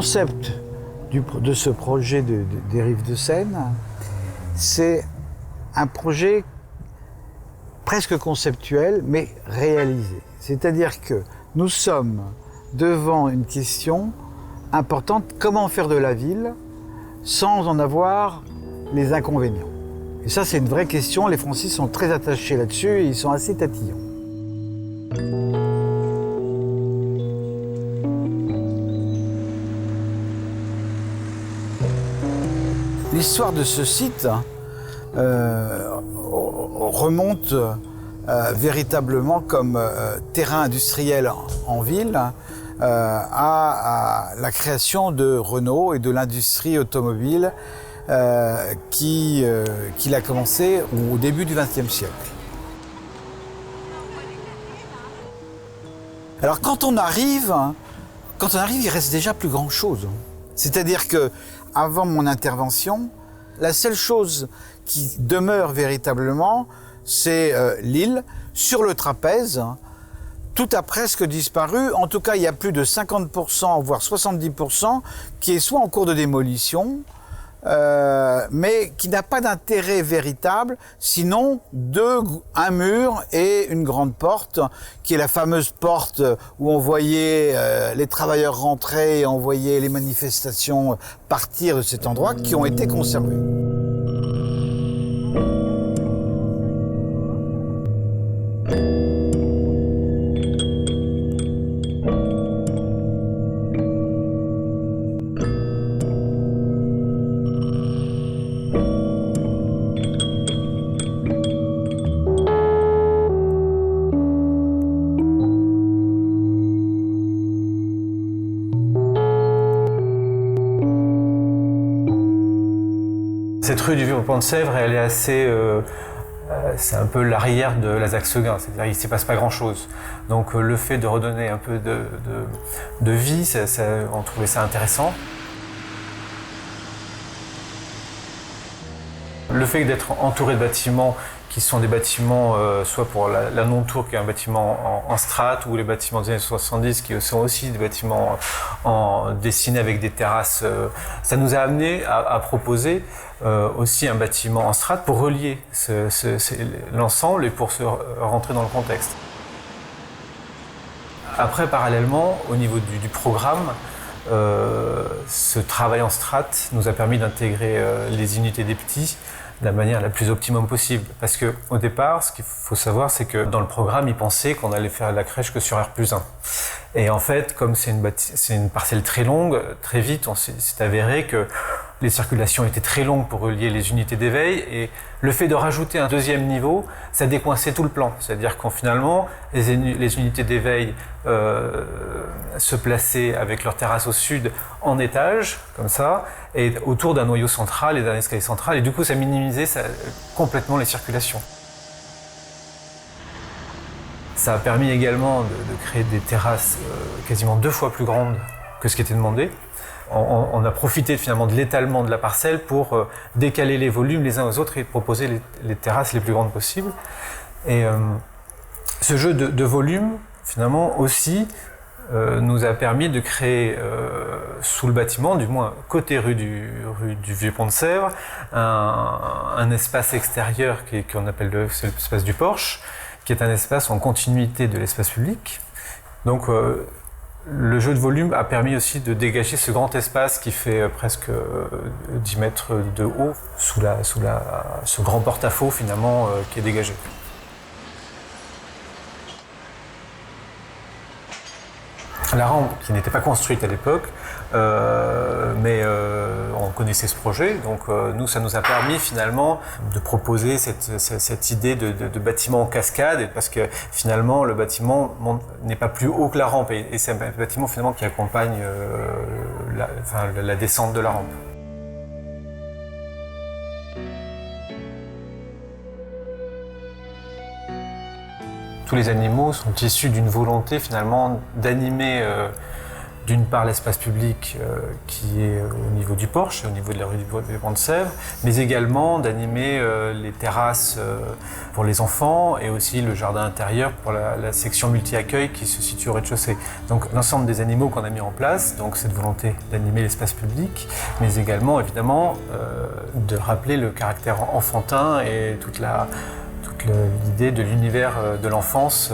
concept de ce projet des Rives de Seine, c'est un projet presque conceptuel, mais réalisé. C'est-à-dire que nous sommes devant une question importante, comment faire de la ville sans en avoir les inconvénients. Et ça, c'est une vraie question, les Français sont très attachés là-dessus et ils sont assez tatillons. L'histoire de ce site remonte véritablement comme terrain industriel en ville à la création de Renault et de l'industrie automobile qu'il a commencé au début du XXe siècle. Alors quand on arrive, il reste déjà plus grand-chose. C'est-à-dire que avant mon intervention, la seule chose qui demeure véritablement, c'est l'île sur le trapèze. Tout a presque disparu. En tout cas, il y a plus de 50%, voire 70%, qui est soit en cours de démolition, mais qui n'a pas d'intérêt véritable, sinon un mur et une grande porte, qui est la fameuse porte où on voyait les travailleurs rentrer et on voyait les manifestations partir de cet endroit, qui ont été conservées. Cette rue du Vieux-Pont-de-Sèvres, elle est assez... c'est un peu l'arrière de la Zac-Seguin, c'est-à-dire qu'il ne s'y passe pas grand-chose. Donc le fait de redonner un peu de vie, on trouvait ça intéressant. Le fait d'être entouré de bâtiments qui sont des bâtiments, soit pour la non-tour qui est un bâtiment en strate, ou les bâtiments des années 70 qui sont aussi des bâtiments dessinés avec des terrasses, ça nous a amené à proposer aussi un bâtiment en strate pour relier l'ensemble et pour se rentrer dans le contexte. Après, parallèlement, au niveau du programme, ce travail en strate nous a permis d'intégrer les unités des petits de la manière la plus optimum possible. Parce qu'au départ, ce qu'il faut savoir, c'est que dans le programme, ils pensaient qu'on allait faire la crèche que sur R+1. Et en fait, comme c'est une parcelle très longue, très vite, on s'est avéré que les circulations étaient très longues pour relier les unités d'éveil, et le fait de rajouter un deuxième niveau, ça décoinçait tout le plan. C'est-à-dire qu'en finalement, les unités d'éveil se plaçaient avec leur terrasse au sud en étage, comme ça, et autour d'un noyau central et d'un escalier central, et du coup ça minimisait complètement les circulations. Ça a permis également de créer des terrasses quasiment 2 fois plus grandes que ce qui était demandé. On a profité finalement de l'étalement de la parcelle pour décaler les volumes les uns aux autres et proposer les terrasses les plus grandes possibles. Et ce jeu de volume, finalement aussi, nous a permis de créer sous le bâtiment, du moins côté rue du Vieux-Pont-de-Sèvres, un espace extérieur qu'on appelle l'espace du Porche, qui est un espace en continuité de l'espace public. Donc le jeu de volume a permis aussi de dégager ce grand espace qui fait presque 10 mètres de haut sous ce grand porte-à-faux finalement qui est dégagé. La rampe qui n'était pas construite à l'époque, mais on connaissait ce projet, donc nous ça nous a permis finalement de proposer cette idée de bâtiment en cascade, parce que finalement le bâtiment n'est pas plus haut que la rampe, et c'est un bâtiment finalement qui accompagne la descente de la rampe. Tous les animaux sont issus d'une volonté finalement d'animer d'une part l'espace public qui est au niveau du porche, au niveau de la rue des Vents de Sèvres, mais également d'animer les terrasses pour les enfants et aussi le jardin intérieur pour la section multi-accueil qui se situe au rez-de-chaussée. Donc l'ensemble des animaux qu'on a mis en place, donc cette volonté d'animer l'espace public, mais également évidemment de rappeler le caractère enfantin et toute l'idée de l'univers de l'enfance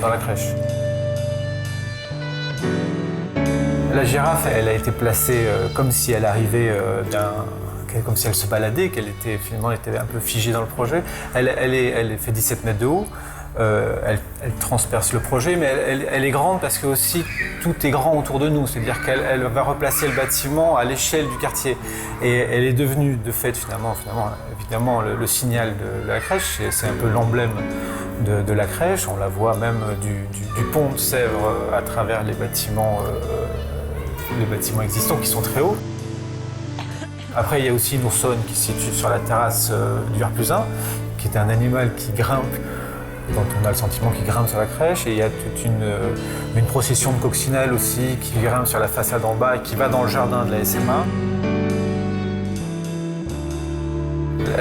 dans la crèche. La girafe, elle a été placée comme si elle arrivait comme si elle se baladait, qu'elle était finalement était un peu figée dans le projet. Elle fait 17 mètres de haut, elle transperce le projet, mais elle est grande parce que aussi tout est grand autour de nous, c'est-à-dire qu'elle va replacer le bâtiment à l'échelle du quartier. Et elle est devenue de fait finalement évidemment le signal de la crèche, c'est un peu l'emblème de la crèche. On la voit même du pont de Sèvres à travers les bâtiments existants qui sont très hauts. Après, il y a aussi une oursonne qui se situe sur la terrasse du R+1, qui est un animal qui grimpe, dont on a le sentiment qu'il grimpe sur la crèche. Et il y a toute une procession de coccinelles aussi qui grimpe sur la façade en bas et qui va dans le jardin de la SMA.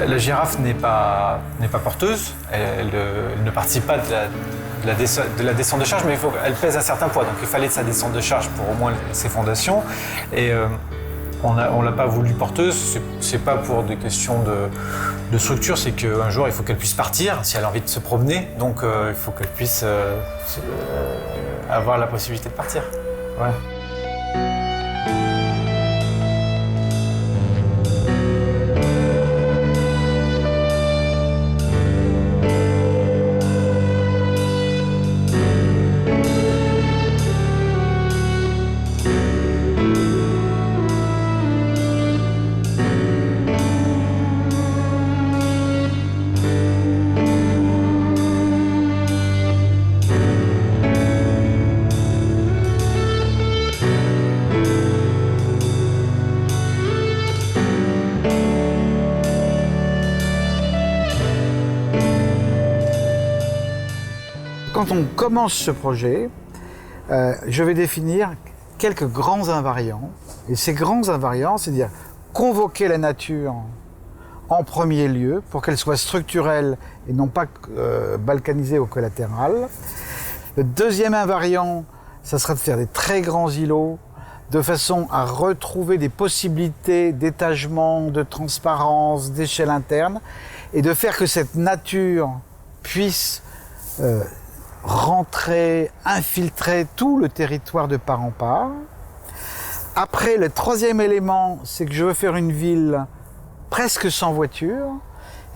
La girafe n'est pas porteuse, elle ne participe pas de la descente de charge, mais elle pèse un certain poids, donc il fallait de sa descente de charge pour au moins ses fondations. Et on l'a pas voulu porteuse, c'est pas pour des questions de structure, c'est qu'un jour il faut qu'elle puisse partir si elle a envie de se promener, donc il faut qu'elle puisse avoir la possibilité de partir. Ouais. Quand on commence ce projet, je vais définir quelques grands invariants. Et ces grands invariants, c'est-à-dire convoquer la nature en premier lieu pour qu'elle soit structurelle et non pas balkanisée au collatéral. Le deuxième invariant, ça sera de faire des très grands îlots de façon à retrouver des possibilités d'étagement, de transparence, d'échelle interne et de faire que cette nature puisse rentrer, infiltrer tout le territoire de part en part. Après, le troisième élément, c'est que je veux faire une ville presque sans voiture.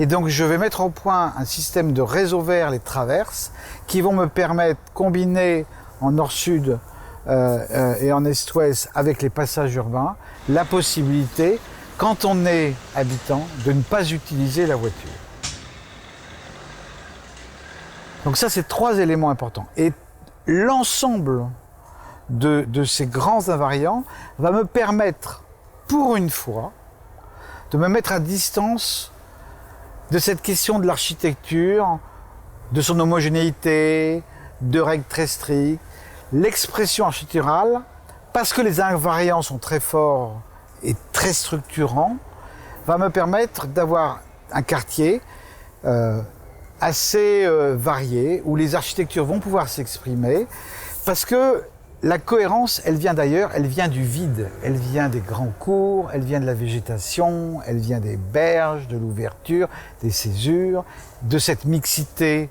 Et donc, je vais mettre au point un système de réseaux verts, les traverses, qui vont me permettre, combinés en nord-sud et en est-ouest avec les passages urbains, la possibilité, quand on est habitant, de ne pas utiliser la voiture. Donc ça, c'est trois éléments importants. Et l'ensemble de ces grands invariants va me permettre, pour une fois, de me mettre à distance de cette question de l'architecture, de son homogénéité, de règles très strictes. L'expression architecturale, parce que les invariants sont très forts et très structurants, va me permettre d'avoir un quartier assez varié, où les architectures vont pouvoir s'exprimer, parce que la cohérence, elle vient d'ailleurs, elle vient du vide, elle vient des grands cours, elle vient de la végétation, elle vient des berges, de l'ouverture, des césures, de cette mixité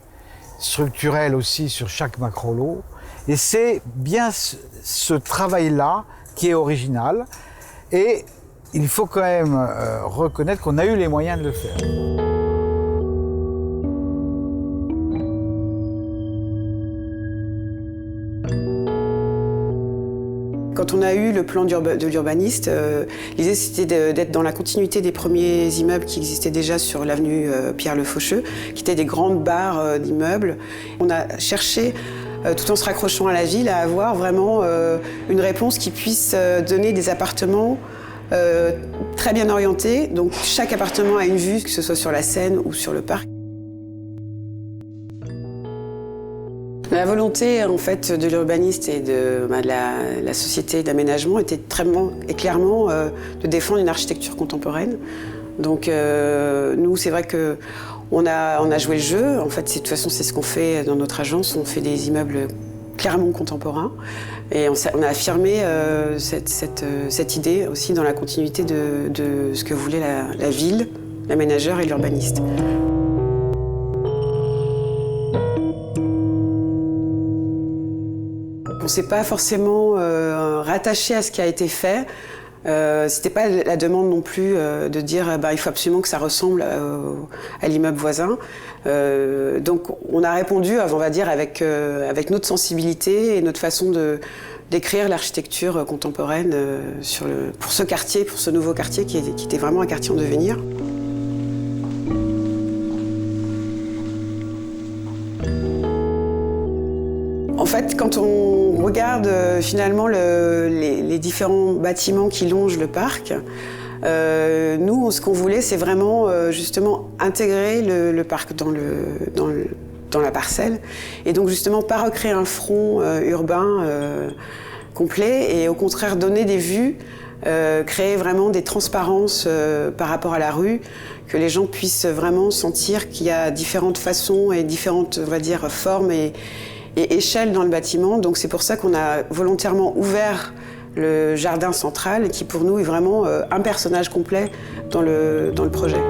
structurelle aussi sur chaque macrolot. Et c'est bien ce travail-là qui est original, et il faut quand même reconnaître qu'on a eu les moyens de le faire. Quand on a eu le plan de l'urbaniste, l'idée c'était d'être dans la continuité des premiers immeubles qui existaient déjà sur l'avenue Pierre Le Faucheux, qui étaient des grandes barres d'immeubles. On a cherché, tout en se raccrochant à la ville, à avoir vraiment une réponse qui puisse donner des appartements très bien orientés. Donc chaque appartement a une vue, que ce soit sur la Seine ou sur le parc. La volonté en fait de l'urbaniste et de la société d'aménagement était clairement de défendre une architecture contemporaine. Donc nous, c'est vrai que on a joué le jeu. En fait, de toute façon, c'est ce qu'on fait dans notre agence. On fait des immeubles clairement contemporains. Et on a affirmé cette idée aussi dans la continuité de ce que voulait la ville, l'aménageur et l'urbaniste. On ne s'est pas forcément rattaché à ce qui a été fait. C'était pas la demande non plus de dire il faut absolument que ça ressemble à l'immeuble voisin. Donc on a répondu, on va dire, avec notre sensibilité et notre façon d'écrire l'architecture contemporaine pour ce quartier, pour ce nouveau quartier qui était vraiment un quartier en devenir. En fait, quand on regarde finalement les différents bâtiments qui longent le parc, nous, ce qu'on voulait, c'est vraiment justement intégrer le parc dans la parcelle, et donc justement pas recréer un front urbain complet, et au contraire donner des vues, créer vraiment des transparences par rapport à la rue, que les gens puissent vraiment sentir qu'il y a différentes façons et différentes, on va dire, formes et échelle dans le bâtiment. Donc c'est pour ça qu'on a volontairement ouvert le jardin central, qui pour nous est vraiment un personnage complet dans le projet.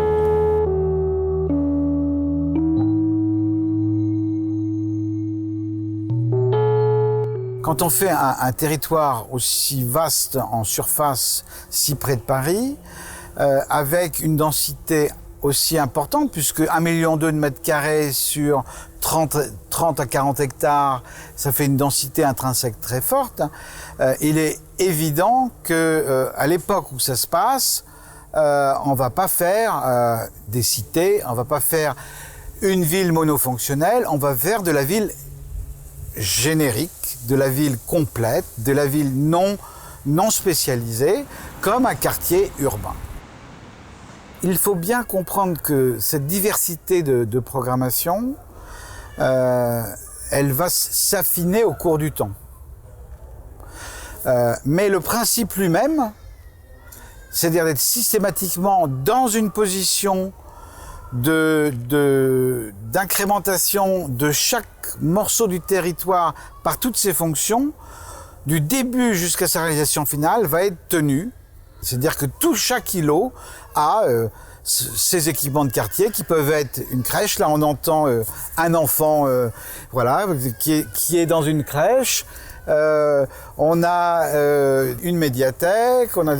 Quand on fait un territoire aussi vaste en surface, si près de Paris, avec une densité aussi importante, puisque 1,2 million de mètres carrés sur 30 à 40 hectares, ça fait une densité intrinsèque très forte. Il est évident que à l'époque où ça se passe, on va pas faire des cités, on va pas faire une ville monofonctionnelle, on va faire de la ville générique, de la ville complète, de la ville non spécialisée, comme un quartier urbain. Il faut bien comprendre que cette diversité de programmation, elle va s'affiner au cours du temps. Mais le principe lui-même, c'est-à-dire d'être systématiquement dans une position d'incrémentation de chaque morceau du territoire par toutes ses fonctions, du début jusqu'à sa réalisation finale, va être tenu. C'est-à-dire que chaque îlot a ces équipements de quartier qui peuvent être une crèche. Là, on entend un enfant qui est dans une crèche. On a une médiathèque, on a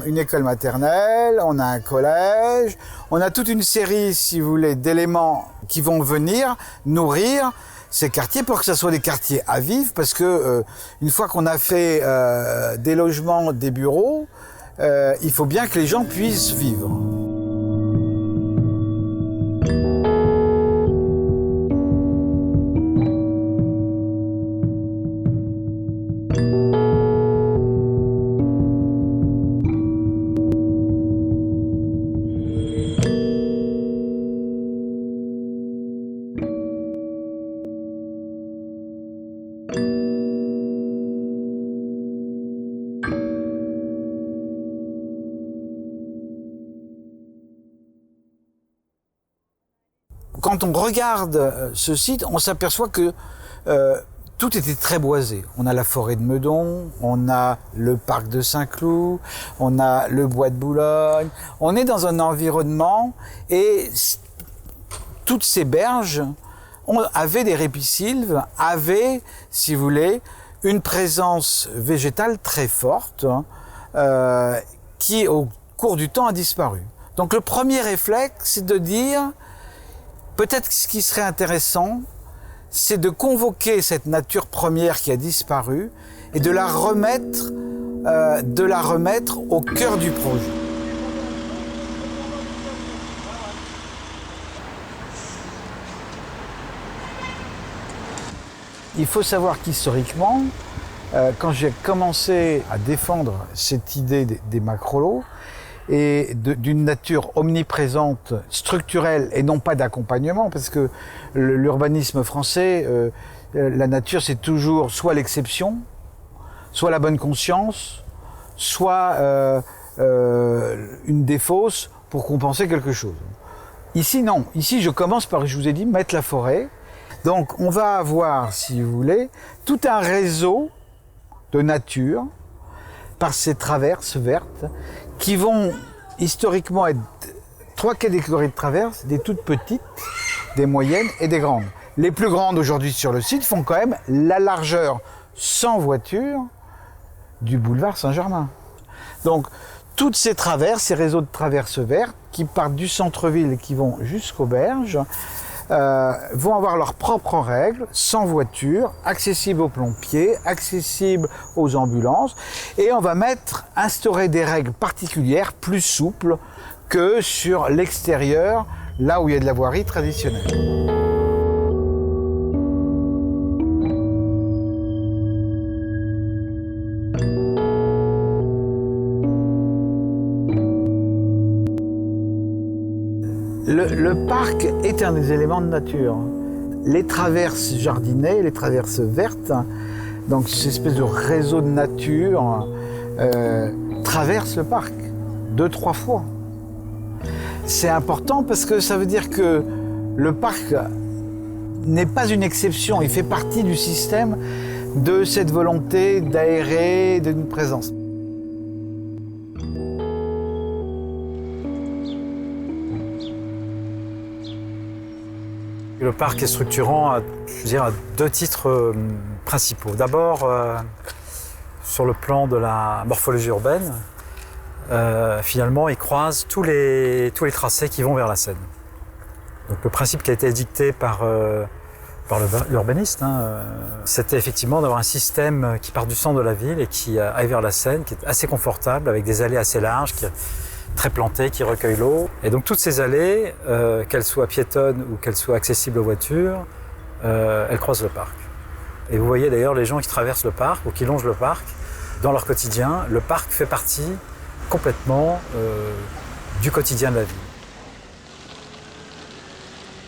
une école maternelle, on a un collège. On a toute une série, si vous voulez, d'éléments qui vont venir nourrir ces quartiers pour que ce soit des quartiers à vivre. Parce que une fois qu'on a fait des logements, des bureaux, il faut bien que les gens puissent vivre. Quand on regarde ce site, on s'aperçoit que tout était très boisé. On a la forêt de Meudon, on a le parc de Saint-Cloud, on a le bois de Boulogne. On est dans un environnement et toutes ces berges avaient des ripisylves, avaient, si vous voulez, une présence végétale très forte qui, au cours du temps, a disparu. Donc le premier réflexe, c'est de dire... Peut-être que ce qui serait intéressant, c'est de convoquer cette nature première qui a disparu et de la remettre au cœur du projet. Il faut savoir qu'historiquement, quand j'ai commencé à défendre cette idée des macrolots, et d'une nature omniprésente, structurelle et non pas d'accompagnement, parce que l'urbanisme français, la nature c'est toujours soit l'exception, soit la bonne conscience, soit une défausse pour compenser quelque chose. Ici non, ici je commence par, je vous ai dit, mettre la forêt. Donc on va avoir, si vous voulez, tout un réseau de nature par ces traverses vertes qui vont historiquement être 3 catégories de traverses, des toutes petites, des moyennes et des grandes. Les plus grandes aujourd'hui sur le site font quand même la largeur sans voiture du boulevard Saint-Germain. Donc toutes ces traverses, ces réseaux de traverses vertes qui partent du centre-ville et qui vont jusqu'aux berges, vont avoir leurs propres règles, sans voiture, accessibles aux plombiers, accessibles aux ambulances, et on va instaurer des règles particulières, plus souples que sur l'extérieur, là où il y a de la voirie traditionnelle. Le parc est un des éléments de nature. Les traverses jardinées, les traverses vertes, donc cette espèce de réseau de nature, traversent le parc 2-3 fois. C'est important parce que ça veut dire que le parc n'est pas une exception, il fait partie du système de cette volonté d'aérer, d'une présence. Le parc est structurant à 2 titres principaux. D'abord, sur le plan de la morphologie urbaine, finalement, il croise tous les tracés qui vont vers la Seine. Donc, le principe qui a été dicté par l'urbaniste, c'était effectivement d'avoir un système qui part du centre de la ville et qui aille vers la Seine, qui est assez confortable, avec des allées assez larges, très plantées, qui recueillent l'eau. Et donc toutes ces allées, qu'elles soient piétonnes ou qu'elles soient accessibles aux voitures, elles croisent le parc. Et vous voyez d'ailleurs les gens qui traversent le parc ou qui longent le parc, dans leur quotidien, le parc fait partie complètement du quotidien de la ville.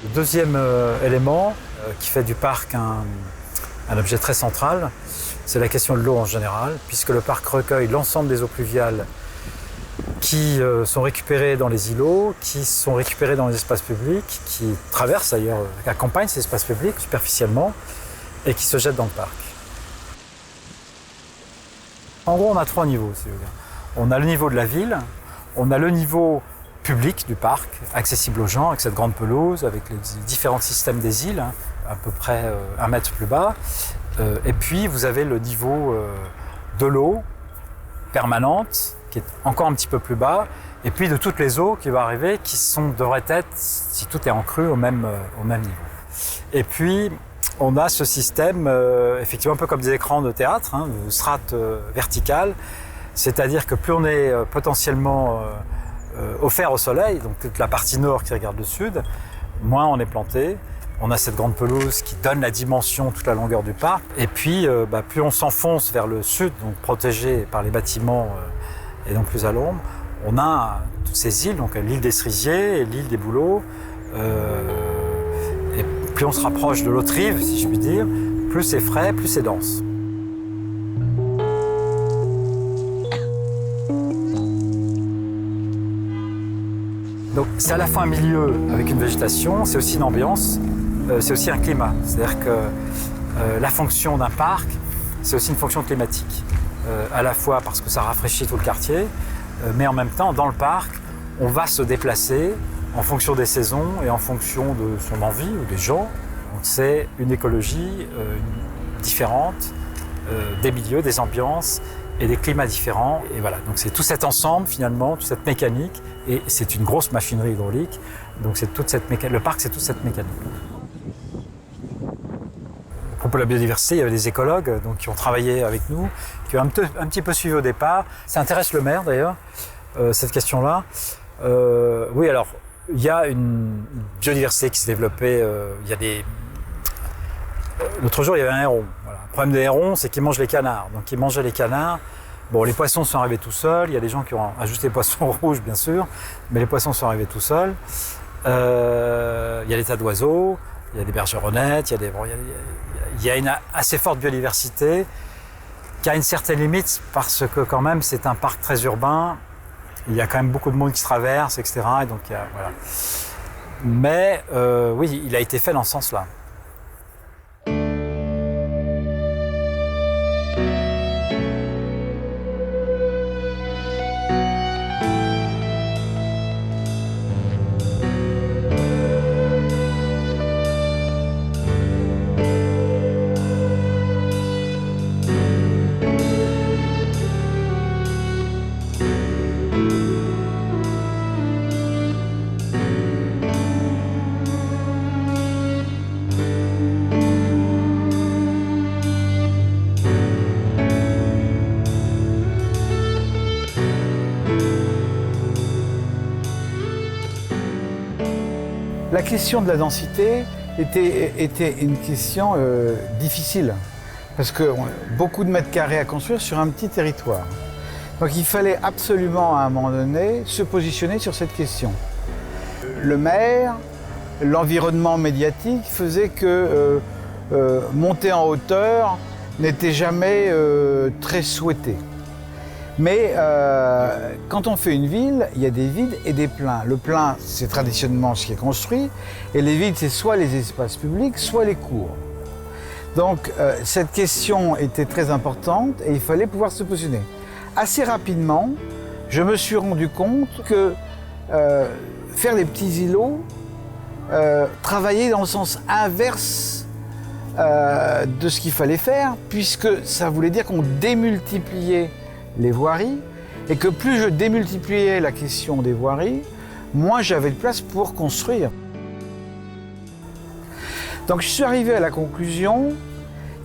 Le deuxième élément qui fait du parc un objet très central, c'est la question de l'eau en général, puisque le parc recueille l'ensemble des eaux pluviales qui sont récupérés dans les îlots, qui sont récupérés dans les espaces publics, qui traversent d'ailleurs, qui accompagnent ces espaces publics superficiellement et qui se jettent dans le parc. En gros, on a 3 niveaux, si vous voulez. On a le niveau de la ville, on a le niveau public du parc, accessible aux gens, avec cette grande pelouse, avec les différents systèmes des îles, à peu près 1 mètre plus bas. Et puis, vous avez le niveau de l'eau permanente, qui est encore un petit peu plus bas, et puis de toutes les eaux qui vont arriver, qui devraient être, si tout est en crue, au même niveau. Et puis, on a ce système, effectivement un peu comme des écrans de théâtre, de strates verticales, c'est-à-dire que plus on est potentiellement offert au soleil, donc toute la partie nord qui regarde le sud, moins on est planté. On a cette grande pelouse qui donne la dimension, toute la longueur du parc. Et puis, plus on s'enfonce vers le sud, donc protégé par les bâtiments et donc plus à l'ombre, on a toutes ces îles, donc l'île des Cerisiers et l'île des Bouleaux. Et plus on se rapproche de l'autre rive, si je puis dire, plus c'est frais, plus c'est dense. Donc c'est à la fois un milieu avec une végétation, c'est aussi une ambiance, c'est aussi un climat. C'est-à-dire que la fonction d'un parc, c'est aussi une fonction climatique. À la fois parce que ça rafraîchit tout le quartier, mais en même temps, dans le parc, on va se déplacer en fonction des saisons et en fonction de son envie ou des gens. Donc c'est une écologie différente, des milieux, des ambiances et des climats différents. Et voilà, donc c'est tout cet ensemble finalement, toute cette mécanique, et c'est une grosse machinerie hydraulique. Donc c'est toute cette mécanique. Le parc, c'est toute cette mécanique. À propos de la biodiversité, il y avait des écologues qui ont travaillé avec nous, qui ont un petit peu suivi au départ. Ça intéresse le maire d'ailleurs, cette question-là. Oui, alors, il y a une biodiversité qui s'est développée. L'autre jour, il y avait un héron. Voilà. Le problème des hérons, c'est qu'ils mangent les canards. Donc, ils mangeaient les canards Bon, les poissons sont arrivés tout seuls, il y a des gens qui ont ajusté les poissons rouges, bien sûr, mais les poissons sont arrivés tout seuls. Il y a des tas d'oiseaux, il y a des bergeronnettes, il y a une assez forte biodiversité qui a une certaine limite parce que quand même c'est un parc très urbain, il y a quand même beaucoup de monde qui traverse, etc. Et donc, voilà. Mais oui, il a été fait dans ce sens-là. La question de la densité était une question difficile, parce que beaucoup de mètres carrés à construire sur un petit territoire. Donc il fallait absolument à un moment donné se positionner sur cette question. Le maire, l'environnement médiatique faisait que monter en hauteur n'était jamais très souhaité. Mais quand on fait une ville, il y a des vides et des pleins. Le plein, c'est traditionnellement ce qui est construit, et les vides, c'est soit les espaces publics, soit les cours. Donc cette question était très importante et il fallait pouvoir se positionner. Assez rapidement, je me suis rendu compte que faire les petits îlots, travailler dans le sens inverse de ce qu'il fallait faire, puisque ça voulait dire qu'on démultipliait les voiries, et que plus je démultipliais la question des voiries, moins j'avais de place pour construire. Donc je suis arrivé à la conclusion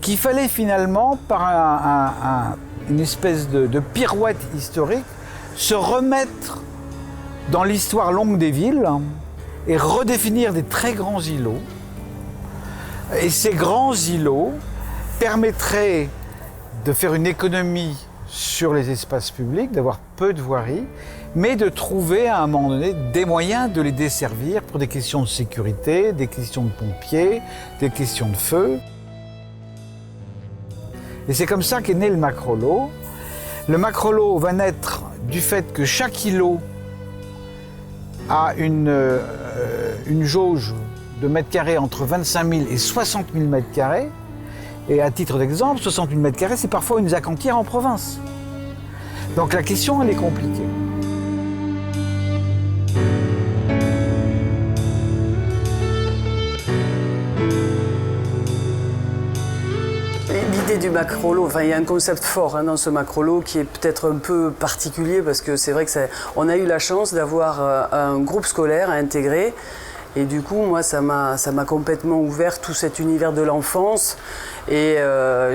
qu'il fallait finalement, par une espèce de pirouette historique, se remettre dans l'histoire longue des villes et redéfinir des très grands îlots. Et ces grands îlots permettraient de faire une économie sur les espaces publics, d'avoir peu de voiries, mais de trouver à un moment donné des moyens de les desservir pour des questions de sécurité, des questions de pompiers, des questions de feu. Et c'est comme ça qu'est né le macrolot. Le macrolot va naître du fait que chaque îlot a une jauge de mètres carrés entre 25 000 et 60 000 mètres carrés. Et à titre d'exemple, 60 000 mètres carrés, c'est parfois une ZAC entière en province. Donc la question, elle est compliquée. L'idée du macrolot, enfin, il y a un concept fort dans ce macrolot qui est peut-être un peu particulier parce que c'est vrai que on a eu la chance d'avoir un groupe scolaire à intégrer. Et du coup, moi, ça m'a complètement ouvert tout cet univers de l'enfance. Et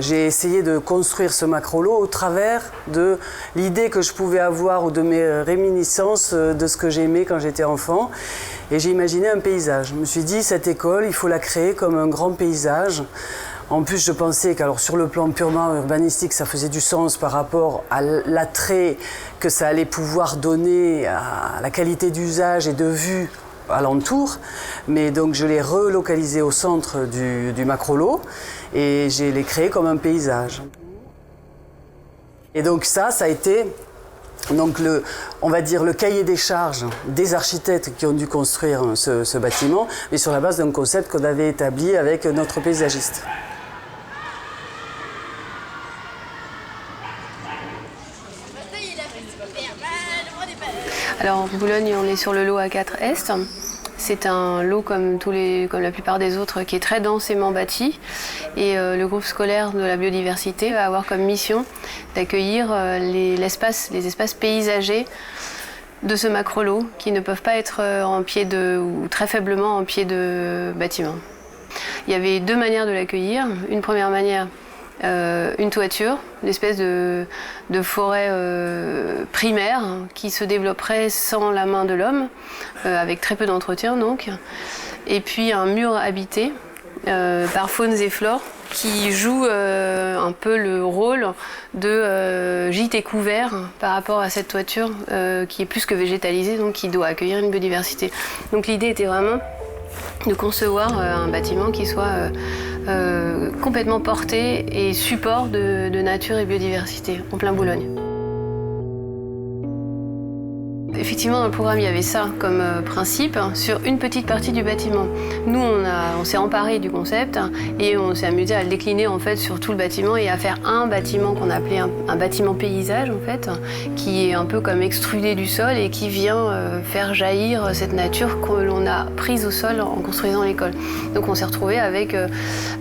j'ai essayé de construire ce macrolot au travers de l'idée que je pouvais avoir ou de mes réminiscences de ce que j'aimais quand j'étais enfant. Et j'ai imaginé un paysage. Je me suis dit, cette école, il faut la créer comme un grand paysage. En plus, je pensais qu'alors sur le plan purement urbanistique, ça faisait du sens par rapport à l'attrait que ça allait pouvoir donner à la qualité d'usage et de vue alentour, mais donc je l'ai relocalisé au centre du macrolot et je l'ai créé comme un paysage. Et donc ça a été donc on va dire le cahier des charges des architectes qui ont dû construire ce bâtiment, mais sur la base d'un concept qu'on avait établi avec notre paysagiste. Alors, Boulogne, on est sur le lot A4 Est. C'est un lot comme la plupart des autres qui est très densément bâti. Et le groupe scolaire de la biodiversité va avoir comme mission d'accueillir les espaces paysagers de ce macrolot qui ne peuvent pas être ou très faiblement en pied de bâtiment. Il y avait deux manières de l'accueillir. Une première manière, une toiture, une espèce de forêt primaire qui se développerait sans la main de l'homme, avec très peu d'entretien donc. Et puis un mur habité par faunes et flores qui joue un peu le rôle de gîte couvert par rapport à cette toiture qui est plus que végétalisée, donc qui doit accueillir une biodiversité. Donc l'idée était vraiment de concevoir un bâtiment qui soit complètement porté et support de nature et biodiversité en plein Boulogne. Effectivement, dans le programme, il y avait ça comme principe sur une petite partie du bâtiment. Nous, on s'est emparé du concept et on s'est amusé à le décliner en fait sur tout le bâtiment et à faire un bâtiment qu'on appelait un bâtiment paysage en fait, qui est un peu comme extrudé du sol et qui vient faire jaillir cette nature que l'on a prise au sol en construisant l'école. Donc, on s'est retrouvé avec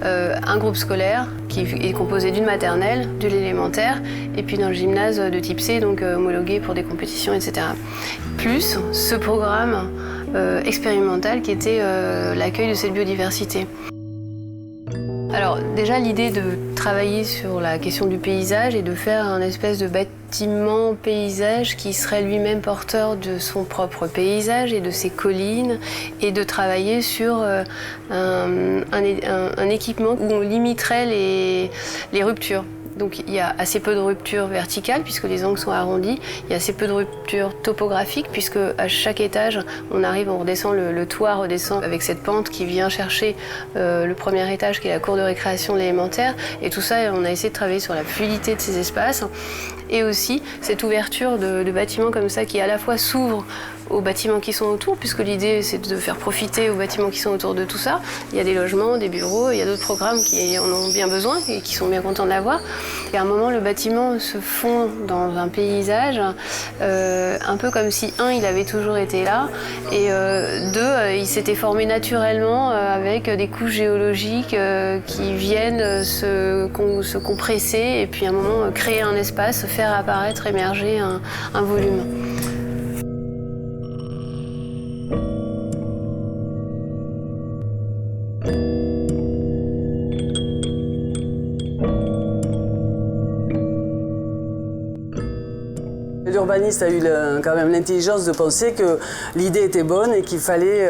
un groupe scolaire qui est composé d'une maternelle, de l'élémentaire et puis d'un gymnase de type C, donc homologué pour des compétitions, etc. Plus ce programme expérimental qui était l'accueil de cette biodiversité. Alors déjà l'idée de travailler sur la question du paysage et de faire un espèce de bâtiment paysage qui serait lui-même porteur de son propre paysage et de ses collines et de travailler sur un équipement où on limiterait les ruptures. Donc il y a assez peu de ruptures verticales puisque les angles sont arrondis. Il y a assez peu de ruptures topographiques puisque à chaque étage, on redescend, le toit redescend avec cette pente qui vient chercher le premier étage qui est la cour de récréation de l'élémentaire. Et tout ça, on a essayé de travailler sur la fluidité de ces espaces et aussi cette ouverture de bâtiments comme ça qui à la fois s'ouvrent aux bâtiments qui sont autour, puisque l'idée c'est de faire profiter aux bâtiments qui sont autour de tout ça. Il y a des logements, des bureaux, il y a d'autres programmes qui en ont bien besoin et qui sont bien contents de l'avoir. Et à un moment, le bâtiment se fond dans un paysage, un peu comme si, il avait toujours été là, et deux, il s'était formé naturellement avec des couches géologiques qui viennent se compresser et puis à un moment créer un espace, faire apparaître, émerger un volume. L'urbaniste a eu quand même l'intelligence de penser que l'idée était bonne et qu'il fallait,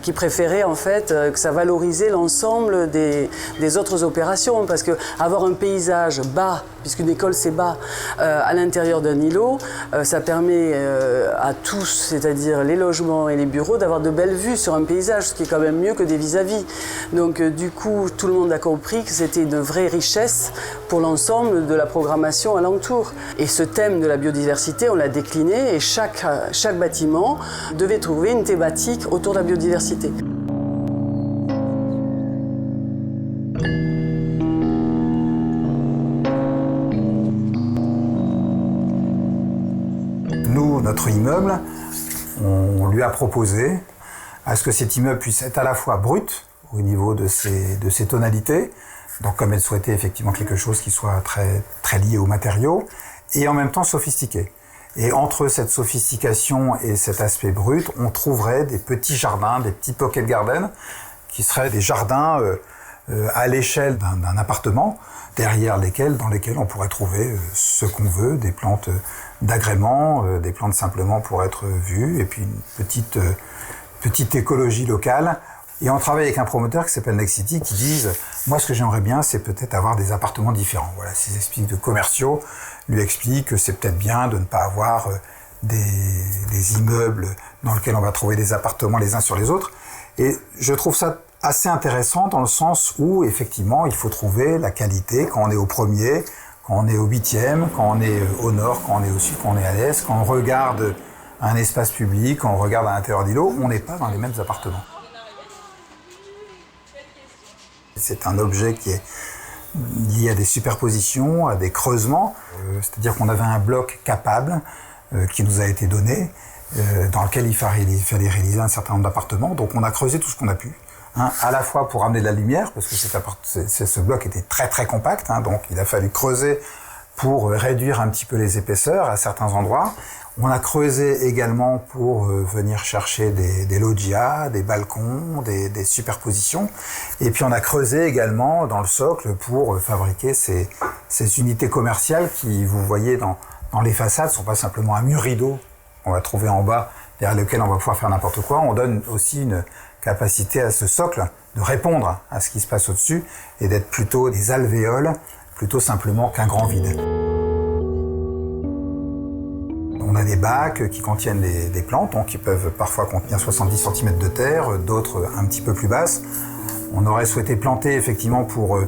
qu'il préférait en fait que ça valorisait l'ensemble des autres opérations. Parce que avoir un paysage bas, puisqu'une école c'est bas, à l'intérieur d'un îlot, ça permet à tous, c'est-à-dire les logements et les bureaux, d'avoir de belles vues sur un paysage, ce qui est quand même mieux que des vis-à-vis. Donc du coup, tout le monde a compris que c'était une vraie richesse pour l'ensemble de la programmation alentour. Et ce thème de la biodiversité, on l'a décliné et chaque bâtiment devait trouver une thématique autour de la biodiversité. Nous, notre immeuble, on lui a proposé à ce que cet immeuble puisse être à la fois brut au niveau de ses tonalités, donc comme elle souhaitait effectivement quelque chose qui soit très, très lié aux matériaux, et en même temps sophistiqué. Et entre cette sophistication et cet aspect brut, on trouverait des petits jardins, des petits pocket gardens, qui seraient des jardins à l'échelle d'un appartement, dans lesquels on pourrait trouver ce qu'on veut, des plantes d'agrément, des plantes simplement pour être vues, et puis une petite écologie locale. Et on travaille avec un promoteur qui s'appelle Next City qui disent « Moi, ce que j'aimerais bien, c'est peut-être avoir des appartements différents. » Voilà, ces expliques de commerciaux lui expliquent que c'est peut-être bien de ne pas avoir des immeubles dans lesquels on va trouver des appartements les uns sur les autres. Et je trouve ça assez intéressant dans le sens où, effectivement, il faut trouver la qualité quand on est au premier, quand on est au 8e, quand on est au nord, quand on est au sud, quand on est à l'est, quand on regarde un espace public, quand on regarde à l'intérieur d'îlots, on n'est pas dans les mêmes appartements. C'est un objet qui est lié à des superpositions, à des creusements. C'est-à-dire qu'on avait un bloc capable qui nous a été donné, dans lequel il fallait réaliser un certain nombre d'appartements. Donc on a creusé tout ce qu'on a pu, à la fois pour amener de la lumière, parce que ce bloc était très très compact, donc il a fallu creuser pour réduire un petit peu les épaisseurs à certains endroits. On a creusé également pour venir chercher des loggias, des balcons, des superpositions. Et puis on a creusé également dans le socle pour fabriquer ces unités commerciales qui, vous voyez, dans les façades, ne sont pas simplement un mur rideau qu'on va trouver en bas, derrière lequel on va pouvoir faire n'importe quoi. On donne aussi une capacité à ce socle répondre à ce qui se passe au-dessus et d'être plutôt des alvéoles, plutôt simplement qu'un grand vide. On a des bacs qui contiennent des plantes, donc qui peuvent parfois contenir 70 cm de terre, d'autres un petit peu plus basses. On aurait souhaité planter effectivement pour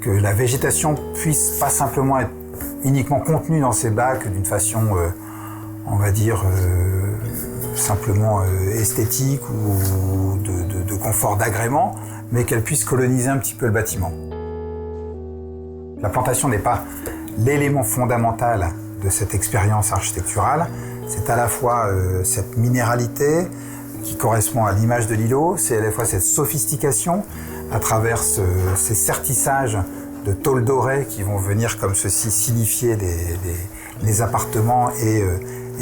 que la végétation puisse pas simplement être uniquement contenue dans ces bacs d'une façon, on va dire, simplement esthétique ou de confort d'agrément, mais qu'elle puisse coloniser un petit peu le bâtiment. La plantation n'est pas l'élément fondamental de cette expérience architecturale. C'est à la fois cette minéralité qui correspond à l'image de l'îlot, c'est à la fois cette sophistication à travers ces sertissages de tôles dorées qui vont venir comme ceci signifier les appartements et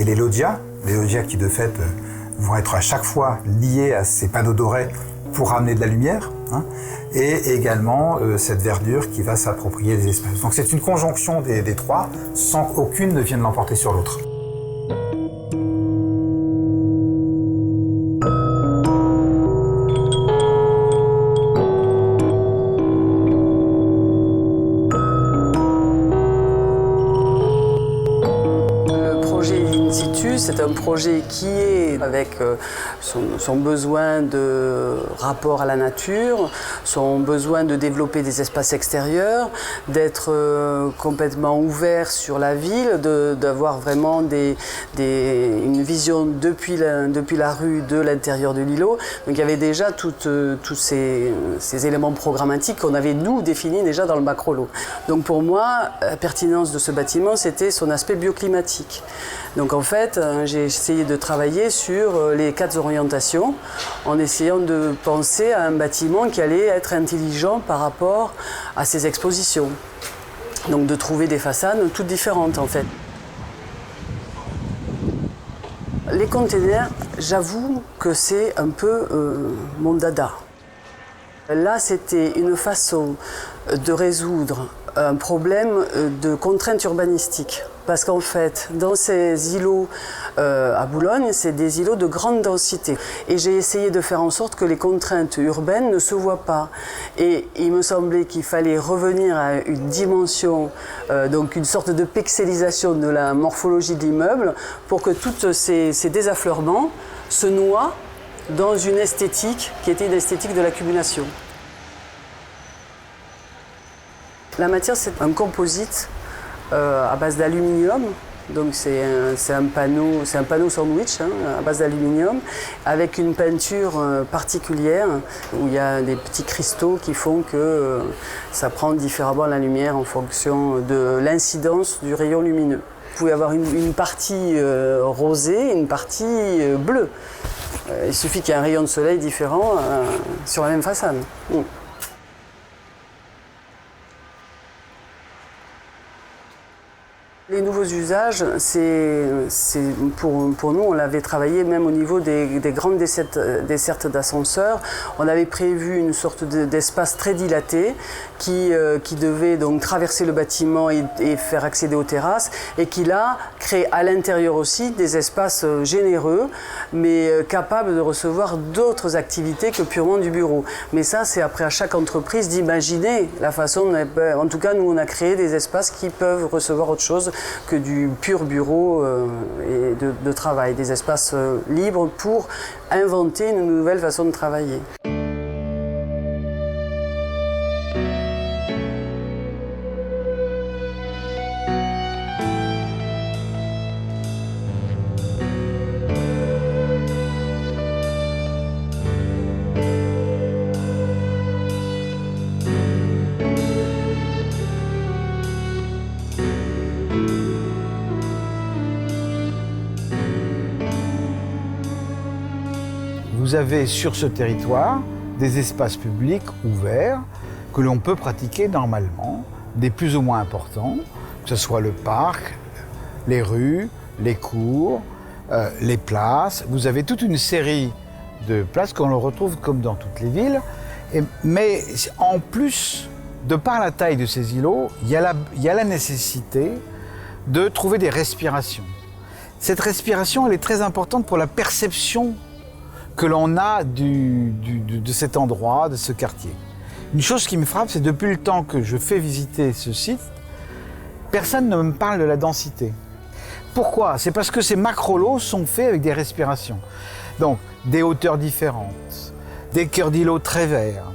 les loggias qui de fait vont être à chaque fois liés à ces panneaux dorés pour ramener de la lumière, hein, et également cette verdure qui va s'approprier les espaces. Donc c'est une conjonction des trois sans qu'aucune ne vienne l'emporter sur l'autre. C'est un projet qui est avec son besoin de rapport à la nature, son besoin de développer des espaces extérieurs, d'être complètement ouvert sur la ville, d'avoir vraiment une vision depuis la rue de l'intérieur de l'îlot. Donc il y avait déjà tous ces éléments programmatiques qu'on avait nous définis déjà dans le macrolot. Donc pour moi, la pertinence de ce bâtiment, c'était son aspect bioclimatique. Donc en fait, j'ai essayé de travailler sur les 4 orientations en essayant de penser à un bâtiment qui allait être intelligent par rapport à ces expositions. Donc de trouver des façades toutes différentes en fait. Les containers, j'avoue que c'est un peu mon dada. Là, c'était une façon de résoudre un problème de contraintes urbanistiques. Parce qu'en fait, dans ces îlots à Boulogne, c'est des îlots de grande densité. Et j'ai essayé de faire en sorte que les contraintes urbaines ne se voient pas. Et il me semblait qu'il fallait revenir à une dimension, donc une sorte de pixelisation de la morphologie de l'immeuble pour que tous ces désaffleurements se noient dans une esthétique qui était une esthétique de l'accumulation. La matière, c'est un composite à base d'aluminium, donc c'est un panneau sandwich à base d'aluminium avec une peinture particulière où il y a des petits cristaux qui font que ça prend différemment la lumière en fonction de l'incidence du rayon lumineux. Vous pouvez avoir une partie rosée et une partie bleue. Il suffit qu'il y ait un rayon de soleil différent sur la même façade. Les nouveaux usages, pour nous, on l'avait travaillé même au niveau des grandes dessertes d'ascenseurs. On avait prévu une sorte d'espace très dilaté qui devait donc traverser le bâtiment et faire accéder aux terrasses et qui là crée à l'intérieur aussi des espaces généreux mais capables de recevoir d'autres activités que purement du bureau. Mais ça, c'est après à chaque entreprise d'imaginer la façon, en tout cas nous on a créé des espaces qui peuvent recevoir autre chose que du pur bureau et de travail, des espaces libres pour inventer une nouvelle façon de travailler. Vous avez sur ce territoire des espaces publics ouverts que l'on peut pratiquer normalement, des plus ou moins importants, que ce soit le parc, les rues, les cours, les places. Vous avez toute une série de places qu'on retrouve comme dans toutes les villes. Mais en plus, de par la taille de ces îlots, il y a la nécessité de trouver des respirations. Cette respiration, elle est très importante pour la perception que l'on a de cet endroit, de ce quartier. Une chose qui me frappe, c'est depuis le temps que je fais visiter ce site, personne ne me parle de la densité. Pourquoi? C'est parce que ces macrolots sont faits avec des respirations. Donc, des hauteurs différentes, des cœurs d'îlots très verts.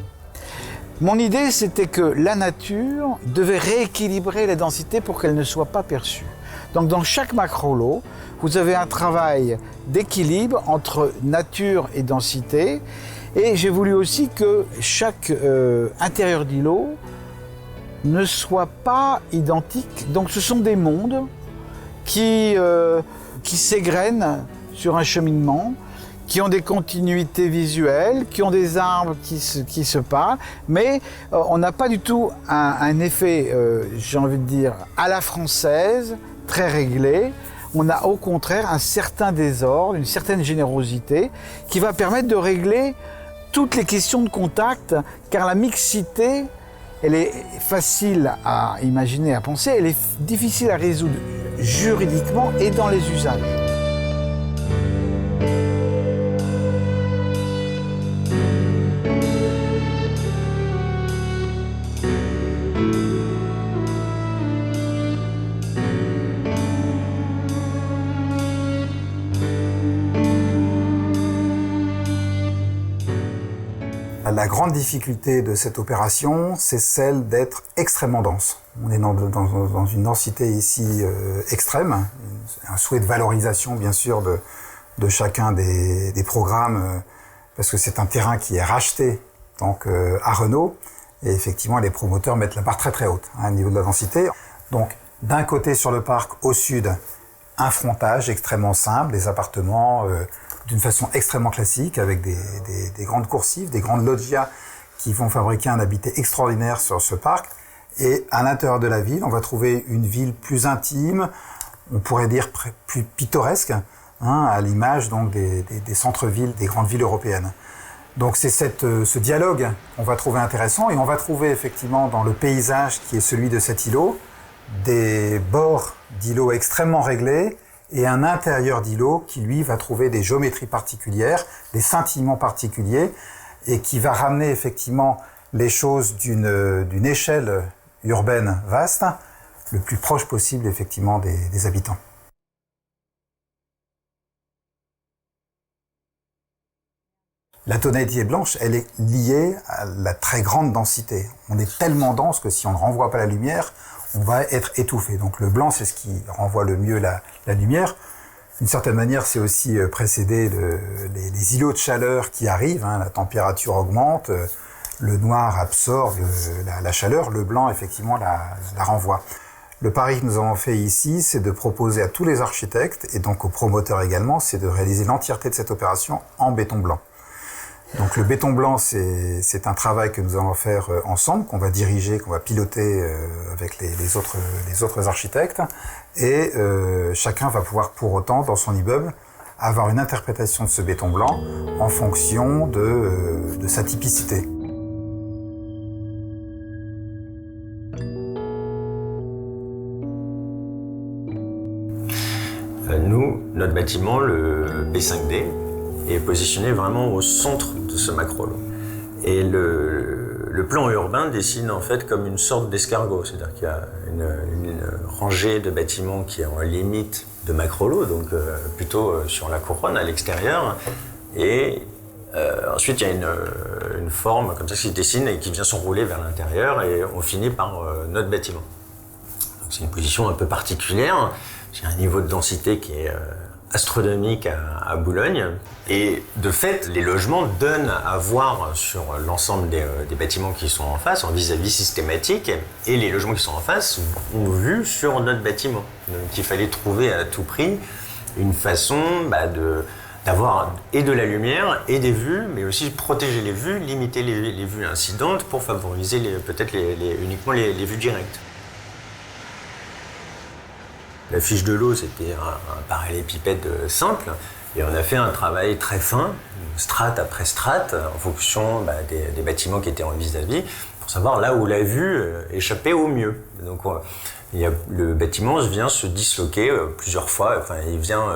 Mon idée, c'était que la nature devait rééquilibrer la densité pour qu'elle ne soit pas perçue. Donc, dans chaque macrolot, vous avez un travail d'équilibre entre nature et densité. Et j'ai voulu aussi que chaque intérieur d'îlot ne soit pas identique. Donc, ce sont des mondes qui s'égrènent sur un cheminement, qui ont des continuités visuelles, qui ont des arbres qui se parlent, mais on n'a pas du tout un effet, j'ai envie de dire, à la française, très réglé. On a au contraire un certain désordre, une certaine générosité, qui va permettre de régler toutes les questions de contact, car la mixité, elle est facile à imaginer, à penser, elle est difficile à résoudre juridiquement et dans les usages. La grande difficulté de cette opération, c'est celle d'être extrêmement dense. On est dans une densité ici extrême, un souhait de valorisation bien sûr de chacun des programmes, parce que c'est un terrain qui est racheté donc, à Renault, et effectivement les promoteurs mettent la barre très très haute au niveau de la densité. Donc d'un côté sur le parc, au sud, un frontage extrêmement simple, des appartements d'une façon extrêmement classique, avec des grandes coursives, des grandes loggias qui vont fabriquer un habitat extraordinaire sur ce parc. Et à l'intérieur de la ville, on va trouver une ville plus intime, on pourrait dire plus pittoresque, à l'image donc des centres-villes, des grandes villes européennes. Donc c'est ce dialogue qu'on va trouver intéressant, et on va trouver effectivement dans le paysage qui est celui de cet îlot, des bords d'îlots extrêmement réglés, et un intérieur d'îlot qui, lui, va trouver des géométries particulières, des scintillements particuliers, et qui va ramener effectivement les choses d'une échelle urbaine vaste, le plus proche possible effectivement des habitants. La tonalité blanche, elle est liée à la très grande densité. On est tellement dense que si on ne renvoie pas la lumière, on va être étouffé. Donc le blanc, c'est ce qui renvoie le mieux la lumière. D'une certaine manière, c'est aussi précéder les îlots de chaleur qui arrivent. La température augmente, le noir absorbe la chaleur, le blanc, effectivement, la renvoie. Le pari que nous avons fait ici, c'est de proposer à tous les architectes, et donc aux promoteurs également, c'est de réaliser l'entièreté de cette opération en béton blanc. Donc le béton blanc, c'est un travail que nous allons faire ensemble, qu'on va diriger, qu'on va piloter avec les autres architectes. Et chacun va pouvoir pour autant, dans son immeuble, avoir une interprétation de ce béton blanc en fonction de sa typicité. Nous, notre bâtiment, le B5D, est positionné vraiment au centre de ce macrolot. Et le plan urbain dessine en fait comme une sorte d'escargot, c'est-à-dire qu'il y a une rangée de bâtiments qui est en limite de macrolot, donc plutôt sur la couronne à l'extérieur, et ensuite il y a une forme comme ça qui se dessine et qui vient s'enrouler vers l'intérieur, et on finit par notre bâtiment. Donc c'est une position un peu particulière, j'ai un niveau de densité qui est astronomique à Boulogne, et de fait les logements donnent à voir sur l'ensemble des bâtiments qui sont en face en vis-à-vis systématique, et les logements qui sont en face ont vu sur notre bâtiment. Donc il fallait trouver à tout prix une façon d'avoir et de la lumière et des vues, mais aussi protéger les vues, limiter les vues incidentes pour favoriser peut-être uniquement les vues directes. La fiche de l'eau, c'était un parallélépipède simple, et on a fait un travail très fin, strate après strate, en fonction des bâtiments qui étaient en vis-à-vis, pour savoir là où la vue échappait au mieux. Donc le bâtiment vient se disloquer plusieurs fois, enfin il vient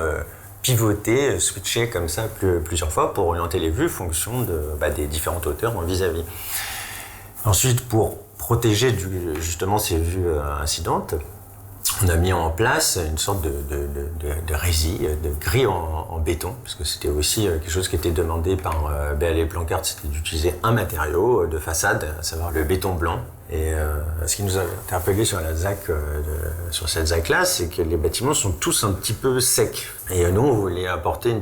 pivoter, switcher comme ça plusieurs fois pour orienter les vues en fonction des différentes hauteurs en vis-à-vis. Ensuite, pour protéger justement ces vues incidentes, on a mis en place une sorte de rési, de grille en béton, parce que c'était aussi quelque chose qui était demandé par BHL Plancart, c'était d'utiliser un matériau de façade, à savoir le béton blanc. Et ce qui nous a interpellé sur la ZAC, sur cette ZAC-là, c'est que les bâtiments sont tous un petit peu secs. Et nous, on voulait apporter une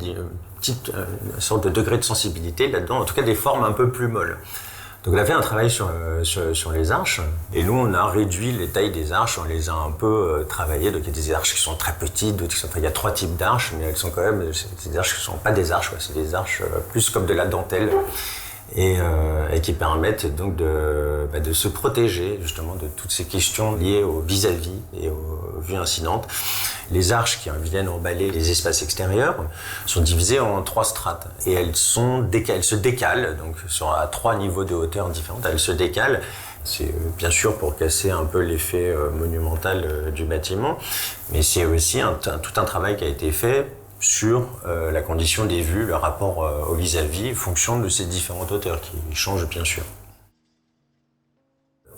sorte de degré de sensibilité là-dedans, en tout cas des formes un peu plus molles. Donc on a fait un travail sur les arches, et nous on a réduit les tailles des arches, on les a un peu travaillées. Donc il y a des arches qui sont très petites, d'autres qui sont... Enfin, il y a 3 types d'arches, mais elles sont quand même... C'est des arches qui ne sont pas des arches, c'est des arches plus comme de la dentelle, et qui permettent donc de se protéger justement de toutes ces questions liées au vis-à-vis et aux vues incidentes. Les arches qui viennent emballer les espaces extérieurs sont divisées en 3 strates et elles se décalent, donc à 3 niveaux de hauteur différents, elles se décalent. C'est bien sûr pour casser un peu l'effet monumental du bâtiment, mais c'est aussi tout un travail qui a été fait sur la condition des vues, le rapport au vis-à-vis, en fonction de ces différentes hauteurs qui changent bien sûr.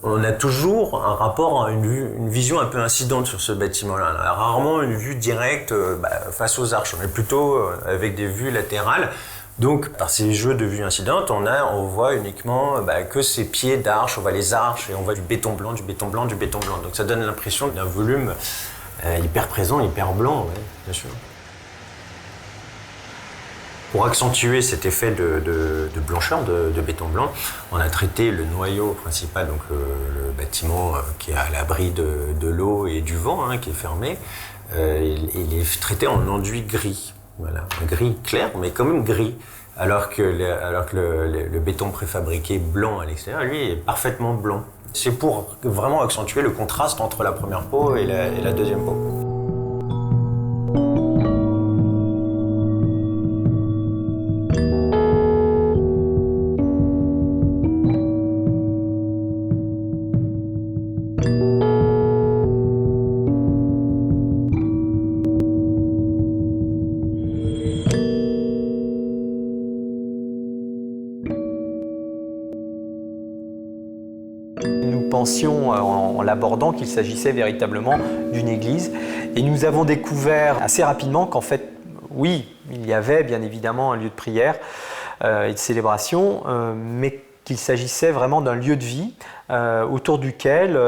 On a toujours un rapport à une vision un peu incidente sur ce bâtiment-là. On a rarement une vue directe face aux arches. On est plutôt avec des vues latérales. Donc, par ces jeux de vues incidentes, on voit uniquement que ces pieds d'arches, on voit les arches et on voit du béton blanc, du béton blanc, du béton blanc. Donc ça donne l'impression d'un volume hyper présent, hyper blanc, ouais, bien sûr. Pour accentuer cet effet de blancheur, de béton blanc, on a traité le noyau principal, donc le bâtiment qui est à l'abri de l'eau et du vent, qui est fermé. Il est traité en enduit gris, voilà, un gris clair, mais quand même gris. Alors que le béton préfabriqué blanc à l'extérieur, lui, est parfaitement blanc. C'est pour vraiment accentuer le contraste entre la première peau et la deuxième peau. En l'abordant qu'il s'agissait véritablement d'une église. Et nous avons découvert assez rapidement qu'en fait, oui, il y avait bien évidemment un lieu de prière et de célébration, mais qu'il s'agissait vraiment d'un lieu de vie autour duquel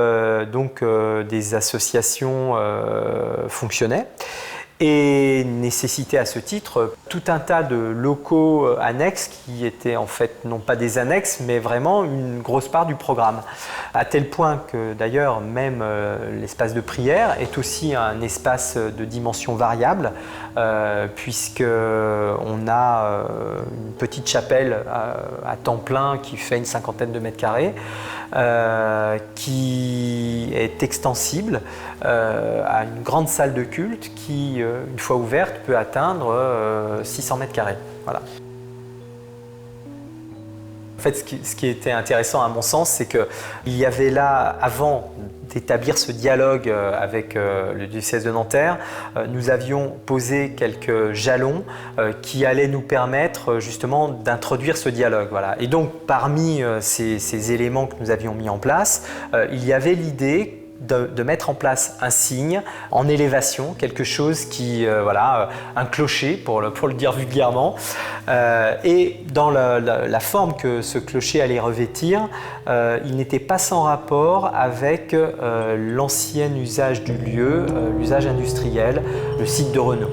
des associations fonctionnaient. Et nécessitait à ce titre tout un tas de locaux annexes qui étaient en fait non pas des annexes mais vraiment une grosse part du programme. À tel point que d'ailleurs même l'espace de prière est aussi un espace de dimension variable puisque on a une petite chapelle à temps plein qui fait une 50aine de mètres carrés qui est extensible à une grande salle de culte qui, une fois ouverte, peut atteindre 600 mètres carrés. Voilà. En fait, ce qui était intéressant à mon sens, c'est qu'il y avait là, avant d'établir ce dialogue avec le diocèse de Nanterre, nous avions posé quelques jalons qui allaient nous permettre justement d'introduire ce dialogue. Voilà. Et donc, parmi ces éléments que nous avions mis en place, il y avait l'idée de mettre en place un signe en élévation, quelque chose qui, un clocher pour le dire vulgairement, et dans la forme que ce clocher allait revêtir, il n'était pas sans rapport avec l'ancien usage du lieu, l'usage industriel, le site de Renault.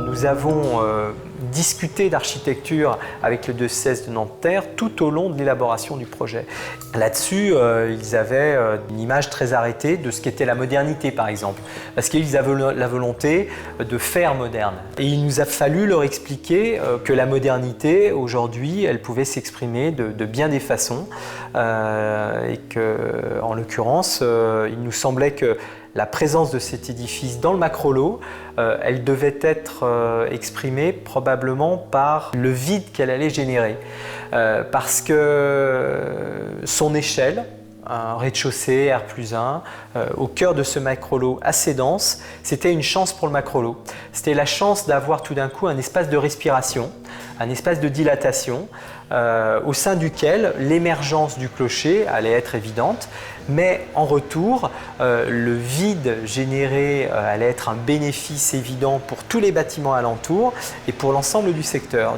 Nous avons discuté d'architecture avec le diocèse de Nanterre tout au long de l'élaboration du projet. Là-dessus, ils avaient une image très arrêtée de ce qu'était la modernité, par exemple, parce qu'ils avaient la volonté de faire moderne. Et il nous a fallu leur expliquer que la modernité, aujourd'hui, elle pouvait s'exprimer de bien des façons, et que, en l'occurrence, il nous semblait que la présence de cet édifice dans le macrolot, elle devait être exprimée probablement par le vide qu'elle allait générer. Parce que son échelle, un rez-de-chaussée R+1, au cœur de ce macrolot assez dense, c'était une chance pour le macrolot. C'était la chance d'avoir tout d'un coup un espace de respiration, un espace de dilatation, au sein duquel l'émergence du clocher allait être évidente, mais en retour, le vide généré allait être un bénéfice évident pour tous les bâtiments alentours et pour l'ensemble du secteur.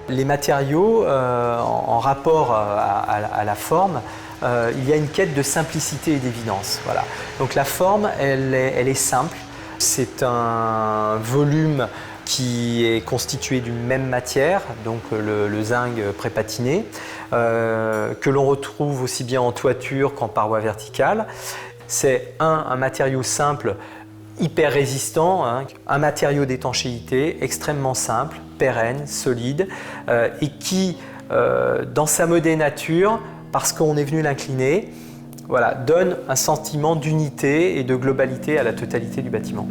Les matériaux, en rapport à la forme, il y a une quête de simplicité et d'évidence. Voilà. Donc la forme, elle est simple. C'est un volume qui est constitué d'une même matière, donc le zinc prépatiné, que l'on retrouve aussi bien en toiture qu'en paroi verticale. C'est un matériau simple, hyper résistant, hein, un matériau d'étanchéité extrêmement simple, pérenne, solide, et qui, dans sa modénature, parce qu'on est venu l'incliner, voilà, donne un sentiment d'unité et de globalité à la totalité du bâtiment.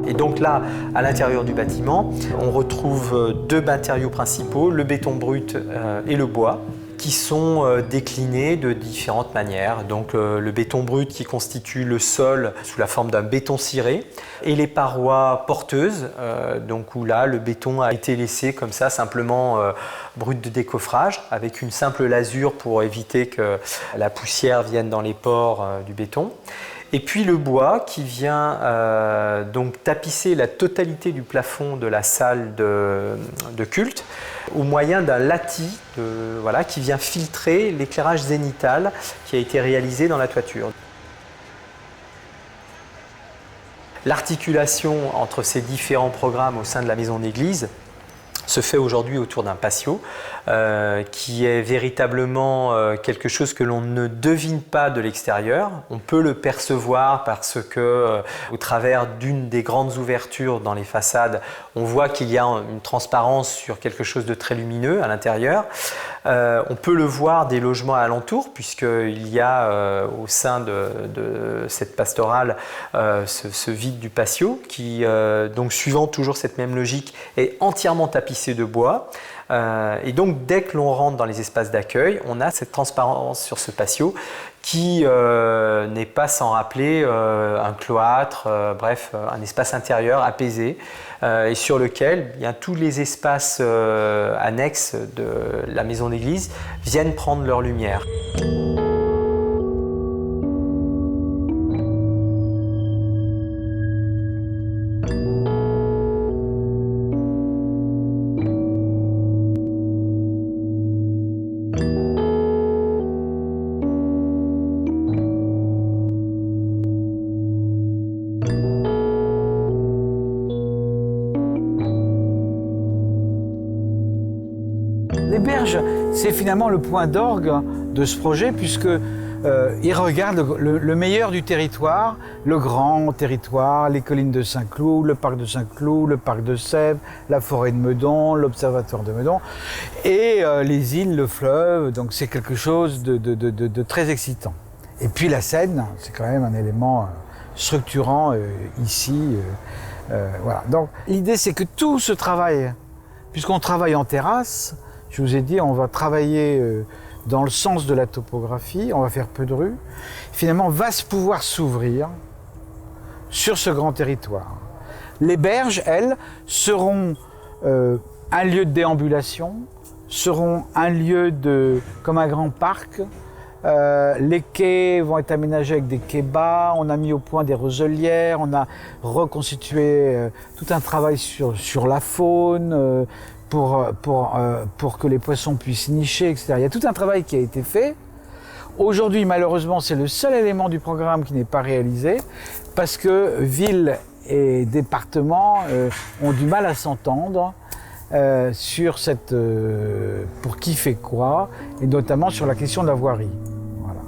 Et donc là, à l'intérieur du bâtiment, on retrouve deux matériaux principaux, le béton brut et le bois, qui sont déclinés de différentes manières. Donc le béton brut qui constitue le sol sous la forme d'un béton ciré et les parois porteuses, donc où là le béton a été laissé comme ça simplement brut de décoffrage avec une simple lasure pour éviter que la poussière vienne dans les pores du béton. Et puis le bois qui vient donc tapisser la totalité du plafond de la salle de culte au moyen d'un lati voilà, qui vient filtrer l'éclairage zénital qui a été réalisé dans la toiture. L'articulation entre ces différents programmes au sein de la maison d'église se fait aujourd'hui autour d'un patio qui est véritablement quelque chose que l'on ne devine pas de l'extérieur. On peut le percevoir parce que au travers d'une des grandes ouvertures dans les façades, on voit qu'il y a une transparence sur quelque chose de très lumineux à l'intérieur. On peut le voir des logements alentours puisqu'il y a au sein de cette pastorale ce vide du patio qui, donc suivant toujours cette même logique, est entièrement tapissé de bois. Et donc dès que l'on rentre dans les espaces d'accueil, on a cette transparence sur ce patio qui n'est pas sans rappeler un cloître, bref, un espace intérieur apaisé et sur lequel bien, tous les espaces annexes de la maison d'église viennent prendre leur lumière. Les berges, c'est finalement le point d'orgue de ce projet puisque il regarde le meilleur du territoire, le grand territoire, les collines de Saint-Cloud, le parc de Saint-Cloud, le parc de Sèvres, la forêt de Meudon, l'observatoire de Meudon et les îles, le fleuve. Donc c'est quelque chose de très excitant. Et puis la Seine, c'est quand même un élément structurant ici. Voilà. Donc l'idée c'est que tout ce travail, puisqu'on travaille en terrasse, je vous ai dit, on va travailler dans le sens de la topographie, on va faire peu de rues, finalement va pouvoir s'ouvrir sur ce grand territoire. Les berges, elles, seront un lieu de déambulation, seront un lieu comme un grand parc. Les quais vont être aménagés avec des quais bas, on a mis au point des roselières, on a reconstitué tout un travail sur la faune, pour que les poissons puissent nicher, etc. Il y a tout un travail qui a été fait. Aujourd'hui, malheureusement, c'est le seul élément du programme qui n'est pas réalisé parce que ville et département ont du mal à s'entendre sur pour qui fait quoi, et notamment sur la question de la voirie. Voilà.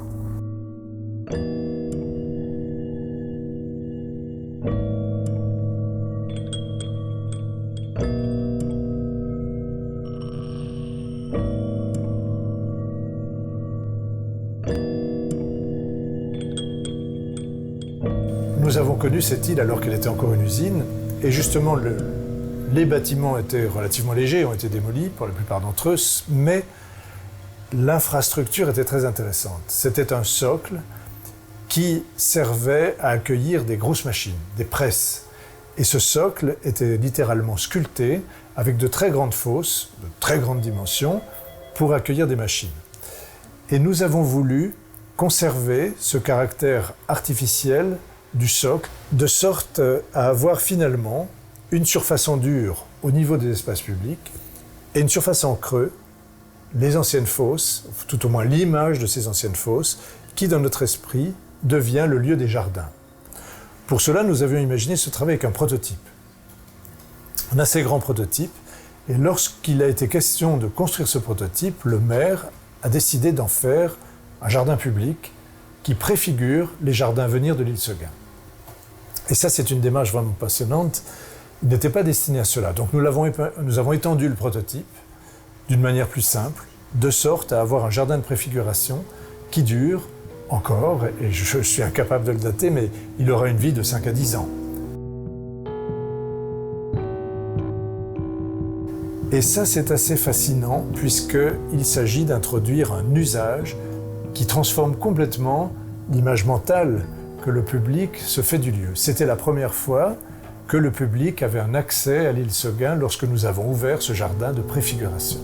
connu cette île alors qu'elle était encore une usine. Et justement, les bâtiments étaient relativement légers, ont été démolis pour la plupart d'entre eux, mais l'infrastructure était très intéressante. C'était un socle qui servait à accueillir des grosses machines, des presses. Et ce socle était littéralement sculpté avec de très grandes fosses, de très grandes dimensions, pour accueillir des machines. Et nous avons voulu conserver ce caractère artificiel du socle, de sorte à avoir finalement une surface en dur au niveau des espaces publics et une surface en creux, les anciennes fosses, tout au moins l'image de ces anciennes fosses, qui dans notre esprit devient le lieu des jardins. Pour cela, nous avions imaginé ce travail avec un prototype. Un assez grand prototype, et lorsqu'il a été question de construire ce prototype, le maire a décidé d'en faire un jardin public qui préfigure les jardins à venir de l'île Seguin. Et ça, c'est une démarche vraiment passionnante. Il n'était pas destiné à cela. Donc nous avons étendu le prototype d'une manière plus simple, de sorte à avoir un jardin de préfiguration qui dure encore, et je suis incapable de le dater, mais il aura une vie de 5 à 10 ans. Et ça, c'est assez fascinant, puisqu'il s'agit d'introduire un usage qui transforme complètement l'image mentale que le public se fait du lieu. C'était la première fois que le public avait un accès à l'île Seguin lorsque nous avons ouvert ce jardin de préfiguration.